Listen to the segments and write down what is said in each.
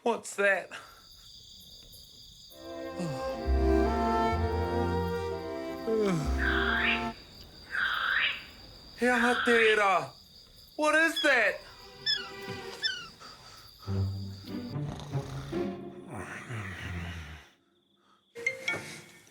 What's that? Aotearoa. What is that?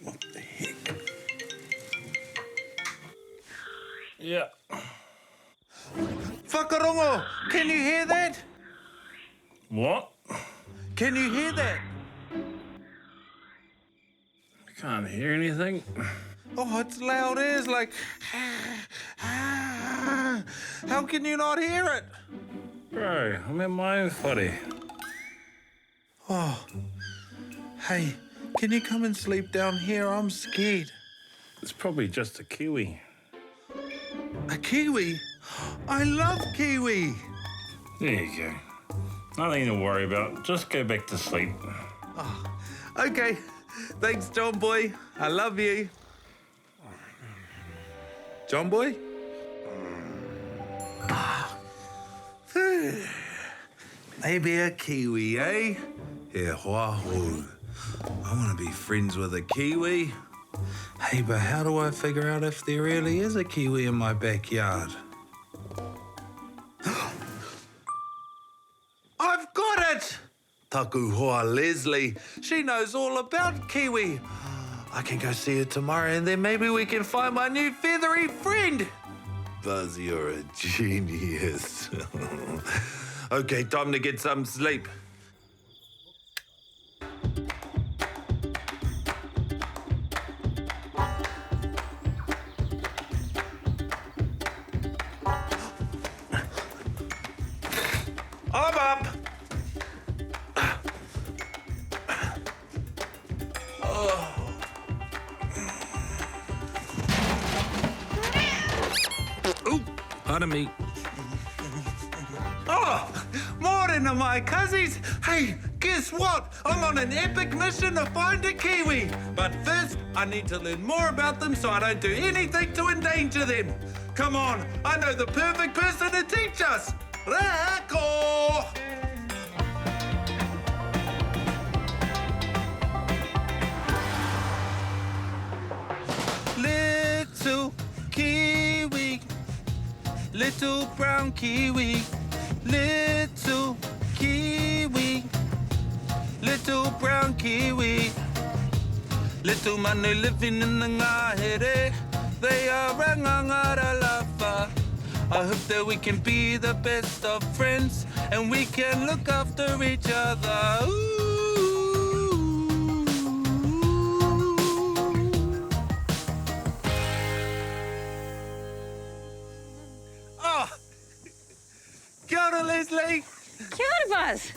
What the heck? Yeah. Whakarongo, can you hear that? What? Can you hear that? I can't hear anything. Oh, it's loud as like... How can you not hear it? Bro, I'm in my own footy. Oh, hey, can you come and sleep down here? I'm scared. It's probably just a Kiwi. A Kiwi? I love Kiwi. There you go. Nothing to worry about. Just go back to sleep. Oh, okay. Thanks, John Boy. I love you. John Boy? Maybe a Kiwi, eh? He hoahu. I want to be friends with a Kiwi. Hey, but how do I figure out if there really is a Kiwi in my backyard? I've got it! Taku hoa Leslie. She knows all about Kiwi. I can go see her tomorrow and then maybe we can find my new feathery friend. Buzz, you're a genius. Okay, time to get some sleep. I'm up. Ooh, pardon me. Oh, morning to my cousins. Hey, guess what? I'm on an epic mission to find a Kiwi. But first, I need to learn more about them so I don't do anything to endanger them. Come on, I know the perfect person to teach us. Rako! Little Kiwi, little brown Kiwi, little Kiwi, little brown Kiwi, little manu living in the ngahere, they are rangangara lava. I hope that we can be the best of friends and we can look after each other. Ooh. Oh, kia ora, Leslie. Kia ora, Buzz.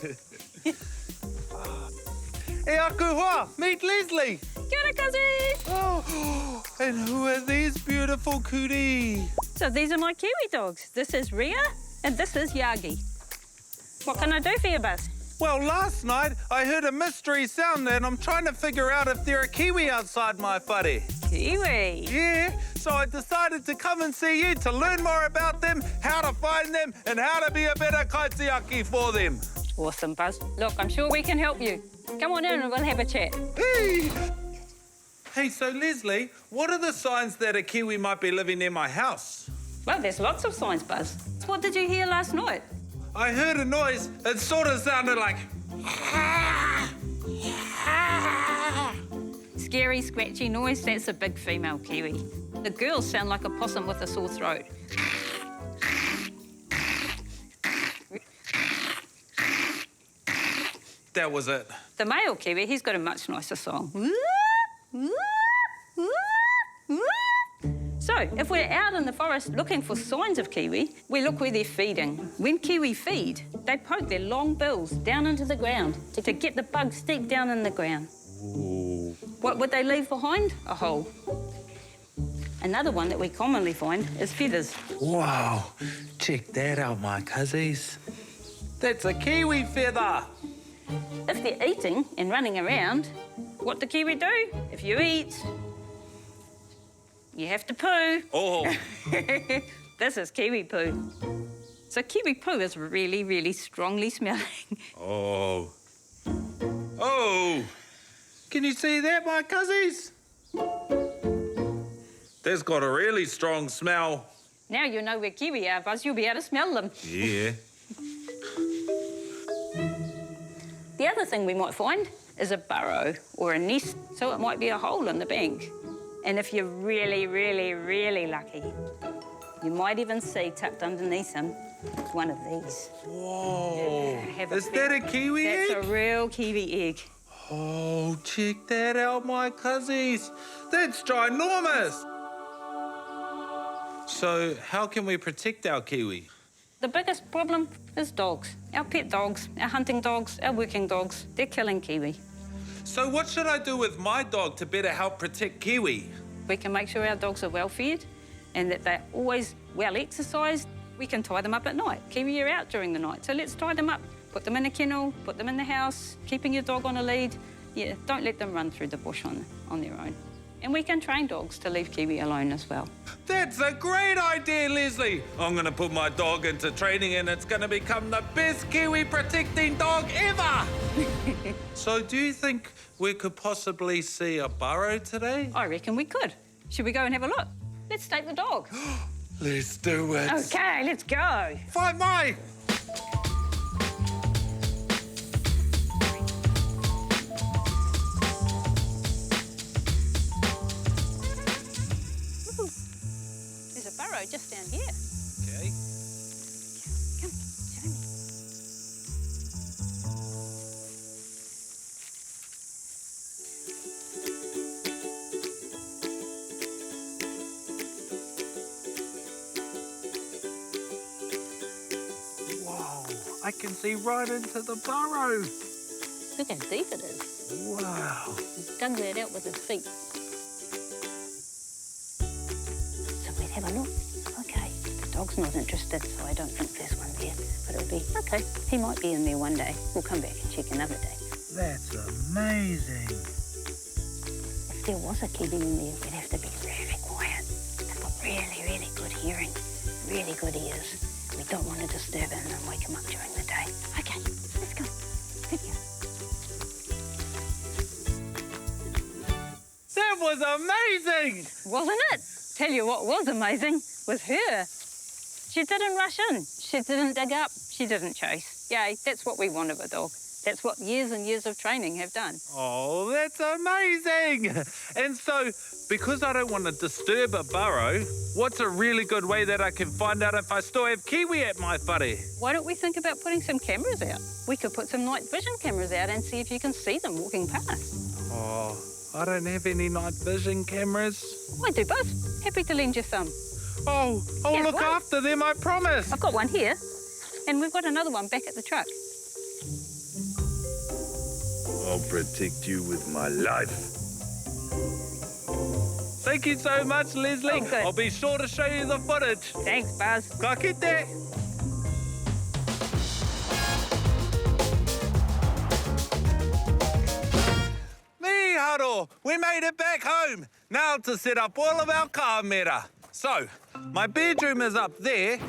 E aku hoa, meet Leslie. Kia ora, cousin. Oh, and who are these beautiful kuri? So these are my Kiwi dogs. This is Rhea and this is Yagi. What can I do for you, Buzz? Well, last night I heard a mystery sound and I'm trying to figure out if there are Kiwi outside my whare. Kiwi. Yeah, so I decided to come and see you to learn more about them, how to find them, and how to be a better kaitiaki for them. Awesome, Buzz. Look, I'm sure we can help you. Come on in and we'll have a chat. Hey! Hey, so Leslie, what are the signs that a Kiwi might be living near my house? Well, there's lots of signs, Buzz. What did you hear last night? I heard a noise. It sort of sounded like... Scary, scratchy noise, that's a big female Kiwi. The girls sound like a possum with a sore throat. That was it. The male Kiwi, he's got a much nicer song. So, if we're out in the forest looking for signs of Kiwi, we look where they're feeding. When Kiwi feed, they poke their long bills down into the ground to get the bugs deep down in the ground. Ooh. What would they leave behind? A hole. Another one that we commonly find is feathers. Wow, check that out, my cousins. That's a Kiwi feather. If they're eating and running around, what do Kiwi do? If you eat, you have to poo. Oh, This is Kiwi poo. So Kiwi poo is really, really strongly smelling. oh. Oh! Can you see that, my cuzzies? That's got a really strong smell. Now you know where Kiwi are, Buzz. You'll be able to smell them. Yeah. The other thing we might find is a burrow or a nest, so it might be a hole in the bank. And if you're really, really, really lucky, you might even see tucked underneath them one of these. Whoa. Have a Is that a kiwi That's egg? a real Kiwi egg. Oh, check that out, my cuzzies. That's ginormous. So how can we protect our kiwi? The biggest problem is dogs. Our pet dogs, our hunting dogs, our working dogs, they're killing Kiwi. So what should I do with my dog to better help protect kiwi? We can make sure our dogs are well fed and that they're always well exercised. We can tie them up at night. Kiwi are out during the night, so let's tie them up. Put them in a kennel, put them in the house, keeping your dog on a lead. Yeah, don't let them run through the bush on their own. And we can train dogs to leave Kiwi alone as well. That's a great idea, Leslie. I'm going to put my dog into training and it's going to become the best kiwi protecting dog ever. So do you think we could possibly see a burrow today? I reckon we could. Should we go and have a look? Let's take the dog. Let's do it. Okay, let's go. Find my. There's a burrow just down here. Okay. Come, show me. Whoa, I can see right into the burrow. Look how deep it is. Wow. He dug that out with his feet. So we'd have a look. Okay, the dog's not interested, so I don't think there's one there. But it'll be, okay, he might be in there one day. We'll come back and check another day. That's amazing. If there was a kiwi in there, we'd have to be really quiet. They've got really, really good hearing, really good ears. We don't want to disturb him and wake him up during the day. Okay, let's go. Good girl. That was amazing. Wasn't it? Tell you what was amazing was her. She didn't rush in. She didn't dig up. She didn't chase. Yay, that's what we want of a dog. That's what years and years of training have done. Oh, that's amazing. And so, because I don't want to disturb a burrow, what's a really good way that I can find out if I still have kiwi at my whare? Why don't we think about putting some cameras out? We could put some night vision cameras out and see if you can see them walking past. Oh, I don't have any night vision cameras. I do, Buzz. Happy to lend you some. Oh, I'll Yeah, look what? after them, I promise. I've got one here, and we've got another one back at the truck. I'll protect you with my life. Thank you so much, Leslie. Oh, good. I'll be sure to show you the footage. Thanks, Buzz. Ka kite. Miharo, we made it back home. Now to set up all of our kamera. So, my bedroom is up there,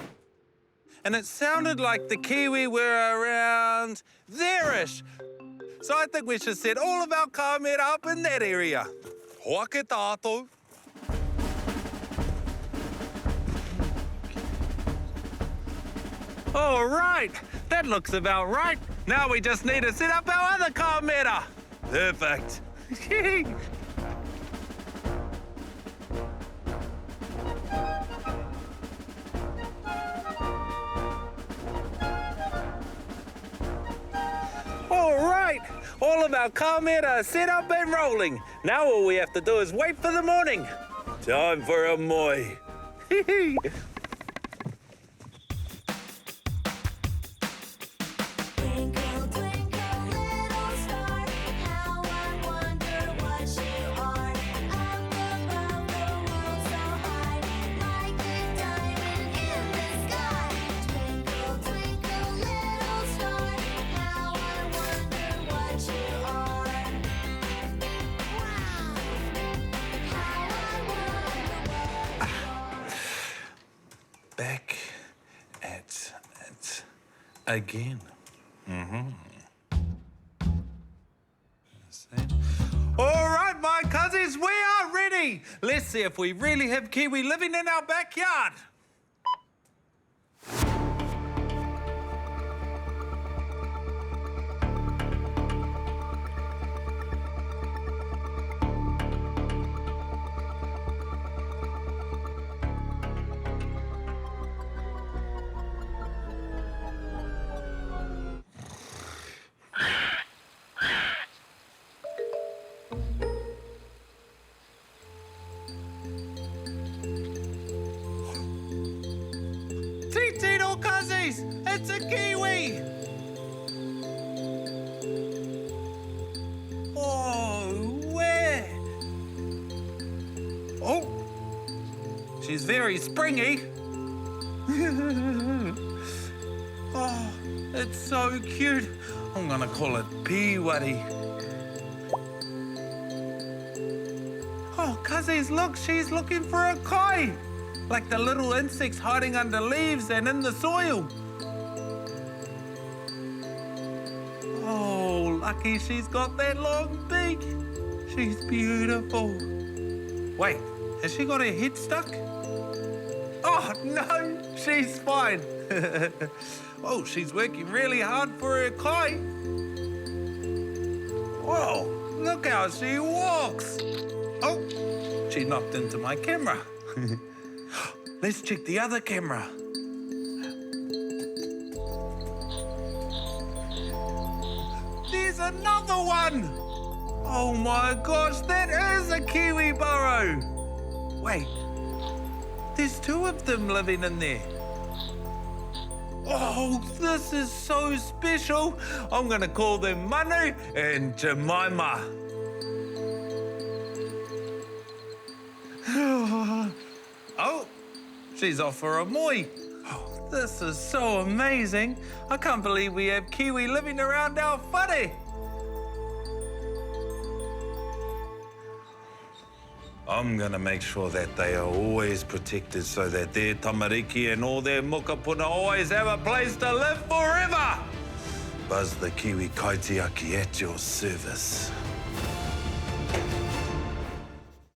and it sounded like the kiwi were around there-ish. So I think we should set all of our kamera up in that area. Hoa ke tātou. All right, that looks about right. Now we just need to set up our other kamera. Perfect. All right, all of our kamera are set up and rolling. Now all we have to do is wait for the morning. Time for a moi. Twinkle, twinkle, little star, how I wonder what you are. Up above the world so high, like a diamond in the sky. Twinkle, twinkle, little star, how I wonder again. All right, my cousins, we are ready. Let's see if we really have Kiwi living in our backyard. Tito cousins, it's a Kiwi. Oh, where? Oh, she's very springy. Oh, it's so cute. I'm gonna call it Peewari. Oh, cousins, look, she's looking for a kai. Like the little insects hiding under leaves and in the soil. Oh, lucky she's got that long beak. She's beautiful. Wait, has she got her head stuck? Oh, no, she's fine. Oh, she's working really hard for her kai. Whoa, look how she walks. Oh, she knocked into my camera. Let's check the other camera. There's another one. Oh my gosh, that is a Kiwi burrow. Wait, there's two of them living in there. Oh, this is so special. I'm gonna call them Manu and Jemima. Oh, she's off for a moi. Oh, this is so amazing. I can't believe we have Kiwi living around our whare. I'm going to make sure that they are always protected so that their tamariki and all their mukapuna always have a place to live forever. Buzz the Kiwi kaitiaki at your service.